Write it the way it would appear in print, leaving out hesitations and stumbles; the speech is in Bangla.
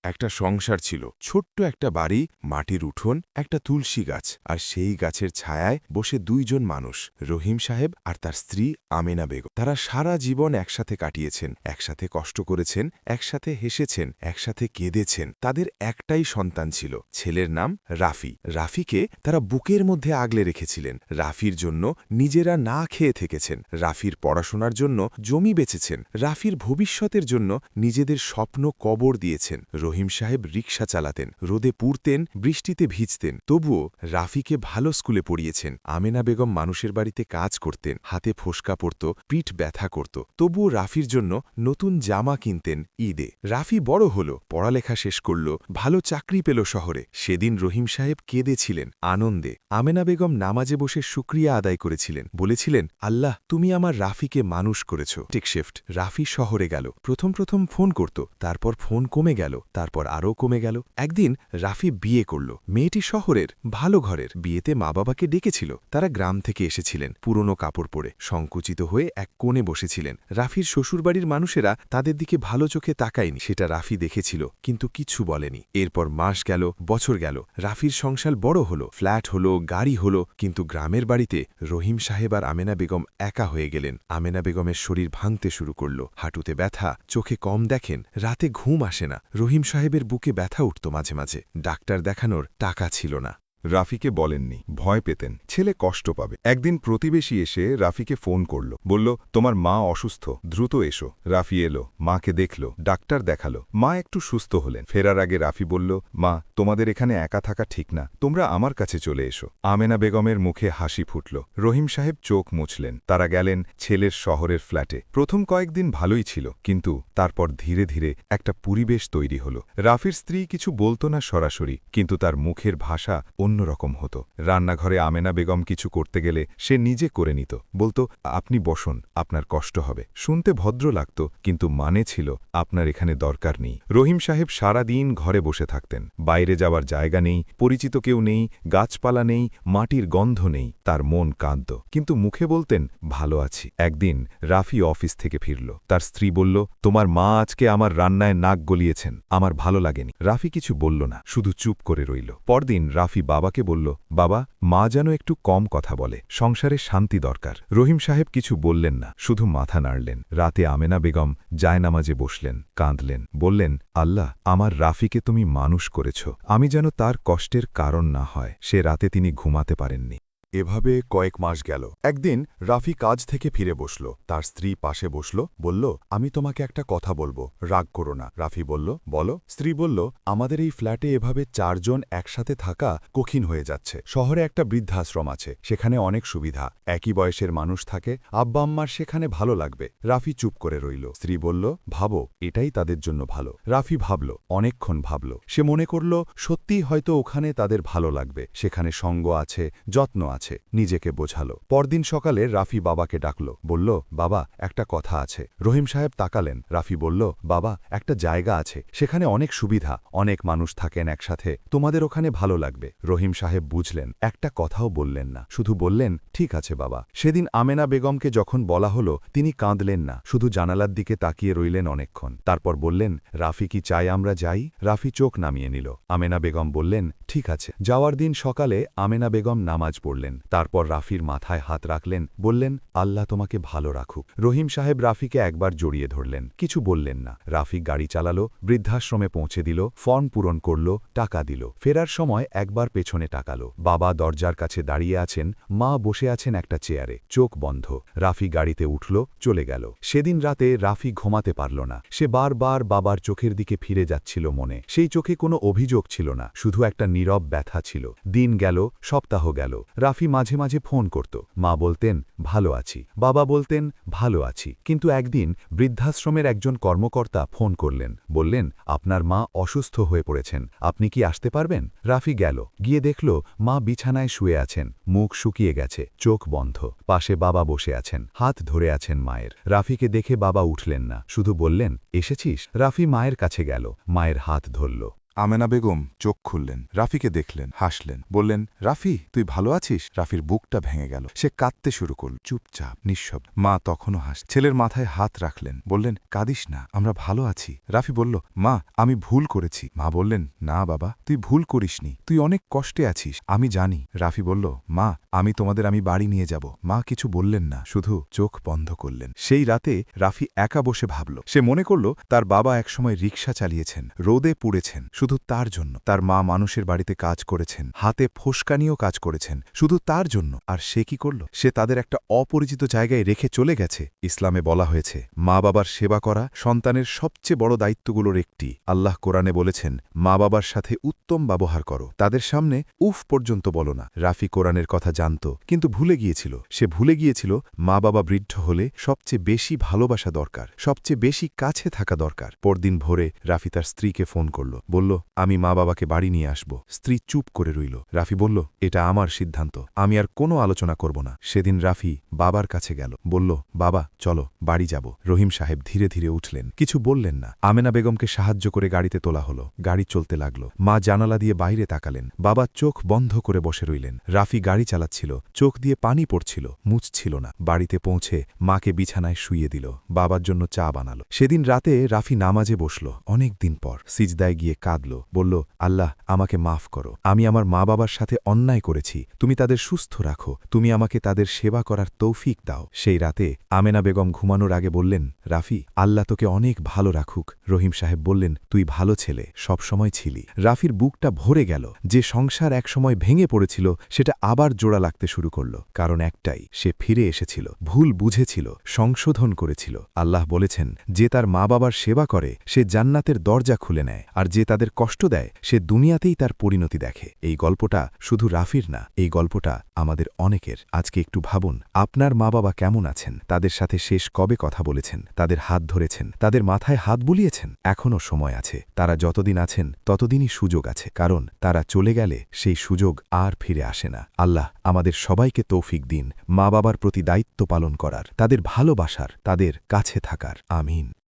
একটা সংসার ছিল, ছোট্ট একটা বাড়ি, মাটির উঠোন, একটা তুলসী গাছ, আর সেই গাছের ছায়ায় বসে দুইজন মানুষ, রহিম সাহেব আর তার স্ত্রী আমেনা বেগম। তারা সারা জীবন একসাথে কাটিয়েছেন, একসাথে কষ্ট করেছেন, একসাথে হেসেছেন, একসাথে কেঁদেছেন। তাদের একটাই সন্তান ছিল, ছেলের নাম রাফি। রাফিকে তারা বুকের মধ্যে আগলে রেখেছিলেন। রাফির জন্য নিজেরা না খেয়ে থেকেছেন, রাফির পড়াশোনার জন্য জমি বেচেছেন, রাফির ভবিষ্যতের জন্য নিজেদের স্বপ্ন কবর দিয়েছেন। রহিম সাহেব রিকশা চালাতেন, রোদে পুড়তেন, বৃষ্টিতে ভিজতেন, তবুও রাফিকে ভালো স্কুলে পড়িয়েছেন। আমেনা বেগম মানুষের বাড়িতে কাজ করতেন, হাতে ফোসকা পড়ত, পিঠ ব্যথা করত, তবুও রাফির জন্য নতুন জামা কিনতেন ঈদে। রাফি বড় হল, পড়ালেখা শেষ করল, ভালো চাকরি পেল শহরে। সেদিন রহিম সাহেব কেঁদেছিলেন আনন্দে। আমেনা বেগম নামাজে বসে শুকরিয়া আদায় করেছিলেন, বলেছিলেন, আল্লাহ, তুমি আমার রাফিকে মানুষ করেছ। টেকশিফট। রাফি শহরে গেল। প্রথম প্রথম ফোন করত, তারপর ফোন কমে গেল, তারপর আরও কমে গেল। একদিন রাফি বিয়ে করল। মেয়েটি শহরের, ভালো ঘরের। বিয়েতে মা বাবাকে ডেকেছিল। তারা গ্রাম থেকে এসেছিলেন, পুরনো কাপড় পরে, সংকুচিত হয়ে এক কোণে বসেছিলেন। রাফির শ্বশুরবাড়ির মানুষেরা তাদের দিকে ভালো চোখে তাকায়নি, সেটা রাফি দেখেছিল, কিন্তু কিচ্ছু বলেনি। এরপর মাস গেল, বছর গেল, রাফির সংসার বড় হলো, ফ্ল্যাট হলো, গাড়ি হলো, কিন্তু গ্রামের বাড়িতে রহিম সাহেব আর আমেনা বেগম একা হয়ে গেলেন। আমেনা বেগমের শরীর ভাঙতে শুরু করল, হাঁটুতে ব্যথা, চোখে কম দেখেন, রাতে ঘুম আসে না। রহিম সাহেবের বুকে ব্যথা উঠত মাঝে মাঝে। ডাক্তার দেখানোর টাকা ছিল না। রাফিকে বলেননি, ভয় পেতেন ছেলে কষ্ট পাবে। একদিন প্রতিবেশী এসে রাফিকে ফোন করল, বলল, তোমার মা অসুস্থ, দ্রুত এসো। রাফি এলো, মাকে দেখল, ডাক্তার দেখালো, মা একটু সুস্থ হলেন। ফেরার আগে রাফি বলল, মা, তোমাদের এখানে একা থাকা ঠিক না, তোমরা আমার কাছে চলে এসো। আমেনা বেগমের মুখে হাসি ফুটল। রহিম সাহেব চোখ মুছলেন। তারা গেলেন ছেলের শহরের ফ্ল্যাটে। প্রথম কয়েকদিন ভালোই ছিল, কিন্তু তারপর ধীরে ধীরে একটা পরিবেশ তৈরি হল। রাফির স্ত্রী কিছু বলত না সরাসরি, কিন্তু তার মুখের ভাষা অন্যরকম হতো। রান্নাঘরে আমেনা বেগম কিছু করতে গেলে সে নিজে করে নিত, বলতো, আপনি বসুন, আপনার কষ্ট হবে। শুনতে ভদ্র লাগত, কিন্তু মানে ছিল, আপনার এখানে দরকার নেই। রহিম সাহেব সারা দিন ঘরে বসে থাকতেন। বাইরে যাওয়ার জায়গা নেই, পরিচিত কেউ নেই, গাছপালা নেই, মাটির গন্ধ নেই। তার মন কাঁদত, কিন্তু মুখে বলতেন, ভালো আছি। একদিন রাফি অফিস থেকে ফিরল। তার স্ত্রী বলল, তোমার মা আজকে আমার রান্নায় নাক গলিয়েছেন, আমার ভালো লাগেনি। রাফি কিছু বলল না, শুধু চুপ করে রইল। পরদিন রাফি বাবাকে বলল, বাবা, মা যেন একটু কম কথা বলে, সংসারে শান্তি দরকার। রহিম সাহেব কিছু বললেন না, শুধু মাথা নাড়লেন। রাতে আমেনা বেগম জায়নামাজে বসলেন, কাঁদলেন, বললেন, আল্লাহ, আমার রাফিকে তুমি মানুষ করেছ, আমি যেন তার কষ্টের কারণ না হয়। সে রাতে তিনি ঘুমাতে পারেননি। এভাবে কয়েক মাস গেল। একদিন রাফি কাজ থেকে ফিরে বসল, তার স্ত্রী পাশে বসল, বলল, আমি তোমাকে একটা কথা বলবো, রাগ করো না। রাফি বলল, বলো। স্ত্রী বলল, আমাদের এই ফ্ল্যাটে এভাবে চারজন একসাথে থাকা কঠিন হয়ে যাচ্ছে। শহরে একটা বৃদ্ধাশ্রম আছে, সেখানে অনেক সুবিধা, একই বয়সের মানুষ থাকে, আব্বা আম্মার সেখানে ভালো লাগবে। রাফি চুপ করে রইল। স্ত্রী বলল, ভাবো, এটাই তাদের জন্য ভালো। রাফি ভাবল, অনেকক্ষণ ভাবল। সে মনে করল, সত্যিই হয়তো ওখানে তাদের ভালো লাগবে, সেখানে সঙ্গ আছে, যত্ন আছে। নিজেকে বোঝালো। পরদিন সকালে রাফি বাবাকে ডাকল, বলল, বাবা, একটা কথা আছে। রহিম সাহেব তাকালেন। রাফি বলল, বাবা, একটা জায়গা আছে, সেখানে অনেক সুবিধা, অনেক মানুষ থাকেন একসাথে, তোমাদের ওখানে ভালো লাগবে। রহিম সাহেব বুঝলেন, একটা কথাও বললেন না, শুধু বললেন, ঠিক আছে বাবা। সেদিন আমেনা বেগমকে যখন বলা হলো, তিনি কাঁদলেন না, শুধু জানালার দিকে তাকিয়ে রইলেন অনেকক্ষণ। তারপর বললেন, রাফি কি চাই আমরা যাই? রাফি চোখ নামিয়ে নিল। আমেনা বেগম বললেন, ঠিক আছে। যাওয়ার দিন সকালে আমেনা বেগম নামাজ পড়লেন। তারপর রাফির মাথায় হাত রাখলেন, বললেন, আল্লাহ তোমাকে ভালো রাখুক। রহিম সাহেব রাফিকে একবার জড়িয়ে ধরলেন, কিছু বললেন না। রাফি গাড়ি চালালো, বৃদ্ধাশ্রমে পৌঁছে দিল, ফর্ম পূরণ করল, টাকা দিল। ফেরার সময় একবার পেছনে তাকালো। বাবা দরজার কাছে দাঁড়িয়ে আছেন, মা বসে আছেন একটা চেয়ারে, চোখ বন্ধ। রাফি গাড়িতে উঠল, চলে গেল। সেদিন রাতে রাফি ঘুমাতে পারল না। সে বারবার বাবার চোখের দিকে ফিরে যাচ্ছিল মনে। সেই চোখে কোনো অভিযোগ ছিল না, শুধু একটা নীরব ব্যথা ছিল। দিন গেল, সপ্তাহ গেল। রাফি মাঝে মাঝে ফোন করত। মা বলতেন, ভালো আছি। বাবা বলতেন, ভালো আছি। কিন্তু একদিন বৃদ্ধাশ্রমের একজন কর্মকর্তা ফোন করলেন, বললেন, আপনার মা অসুস্থ হয়ে পড়েছেন, আপনি কি আসতে পারবেন? রাফি গেল, গিয়ে দেখল মা বিছানায় শুয়ে আছেন, মুখ শুকিয়ে গেছে, চোখ বন্ধ। পাশে বাবা বসে আছেন, হাত ধরে আছেন মায়ের। রাফিকে দেখে বাবা উঠলেন না, শুধু বললেন, এসেছিস? রাফি মায়ের কাছে গেল, মায়ের হাত ধরল। আমেনা বেগম চোখ খুললেন, রাফিকে দেখলেন, হাসলেন, বললেন, রাফি তুই ভালো আছিস? রাফির বুকটা ভেঙে গেল, সে কাঁদতে শুরু করল, চুপচাপ নিঃশব্দ। মা তখনও ছেলের মাথায় হাত রাখলেন, বললেন, কাঁদিস না, আমরা ভালো আছি। রাফি বলল, মা আমি ভুল করেছি। মা বললেন, না বাবা, তুই ভুল করিসনি, তুই অনেক কষ্টে আছিস, আমি জানি। রাফি বলল, মা আমি বাড়ি নিয়ে যাব। মা কিছু বললেন না, শুধু চোখ বন্ধ করলেন। সেই রাতে রাফি একা বসে ভাবল, সে মনে করল তার বাবা একসময় রিকশা চালিয়েছেন, রোদে পুড়েছেন, শুধু তার জন্য। তার মা মানুষের বাড়িতে কাজ করেছেন, হাতে ফোসকানিও কাজ করেছেন, শুধু তার জন্য। আর সে কি করল? সে তাদের একটা অপরিচিত জায়গায় রেখে চলে গেছে। ইসলামে বলা হয়েছে, মা বাবার সেবা করা সন্তানের সবচেয়ে বড় দায়িত্বগুলোর একটি। আল্লাহ কোরআনে বলেছেন, মা বাবার সাথে উত্তম ব্যবহার করো, তাদের সামনে উফ পর্যন্ত বলো না। রাফি কোরআনের কথা জানত, কিন্তু ভুলে গিয়েছিল। সে ভুলে গিয়েছিল মা বাবা বৃদ্ধ হলে সবচেয়ে বেশি ভালোবাসা দরকার, সবচেয়ে বেশি কাছে থাকা দরকার। পরদিন ভোরে রাফি তার স্ত্রীকে ফোন করল, বলল, আমি মা বাবাকে বাড়ি নিয়ে আসব। স্ত্রী চুপ করে রইল। রাফি বলল, এটা আমার সিদ্ধান্ত, আমি আর কোনো আলোচনা করব না। সেদিন রাফি বাবার কাছে গেল, বলল, বাবা চলো বাড়ি যাব। রহিম সাহেব ধীরে ধীরে উঠলেন, কিছু বললেন না। আমেনা বেগমকে সাহায্য করে গাড়িতে তোলা হলো। গাড়ি চলতে লাগল। মা জানালা দিয়ে বাইরে তাকালেন। বাবা চোখ বন্ধ করে বসে রইলেন। রাফি গাড়ি চালাচ্ছিল, চোখ দিয়ে পানি পড়ছিল, মুছছিল না। বাড়িতে পৌঁছে মাকে বিছানায় শুইয়ে দিল, বাবার জন্য চা বানালো। সেদিন রাতে রাফি নামাজে বসল, অনেক দিন পর। সিজদায় গিয়ে কাঁদল, বলল, আল্লাহ আমাকে মাফ করো, আমি আমার মা বাবার সাথে অন্যায় করেছি, তুমি তাদের সুস্থ রাখো, তুমি আমাকে তাদের সেবা করার তৌফিক দাও। সেই রাতে আমেনা বেগম ঘুমানোর আগে বললেন, রাফি আল্লাহ তোকে অনেক ভালো রাখুক। রহিম সাহেব বললেন, তুই ভালো ছেলে, সবসময় ছিলি। রাফির বুকটা ভরে গেল। যে সংসার একসময় ভেঙে পড়েছিল সেটা আবার জোড়া লাগতে শুরু করল। কারণ একটাই, সে ফিরে এসেছিল, ভুল বুঝেছিল, সংশোধন করেছিল। আল্লাহ বলেছেন, যে তার মা বাবার সেবা করে সে জান্নাতের দরজা খুলে নেয়, আর যে তাদের কষ্ট দেয় সে দুনিয়াতেই তার পরিণতি দেখে। এই গল্পটা শুধু রাফির না, এই গল্পটা আমাদের অনেকের। আজকে একটু ভাবুন, আপনার মা বাবা কেমন আছেন? তাদের সাথে শেষ কবে কথা বলেছেন? তাদের হাত ধরেছেন? তাদের মাথায় হাত বুলিয়েছেন? এখনও সময় আছে। তারা যতদিন আছেন ততদিনই সুযোগ আছে, কারণ তারা চলে গেলে সেই সুযোগ আর ফিরে আসে না। আল্লাহ আমাদের সবাইকে তৌফিক দিন মা বাবার প্রতি দায়িত্ব পালন করার, তাদের ভালোবাসার, তাদের কাছে থাকার। আমিন।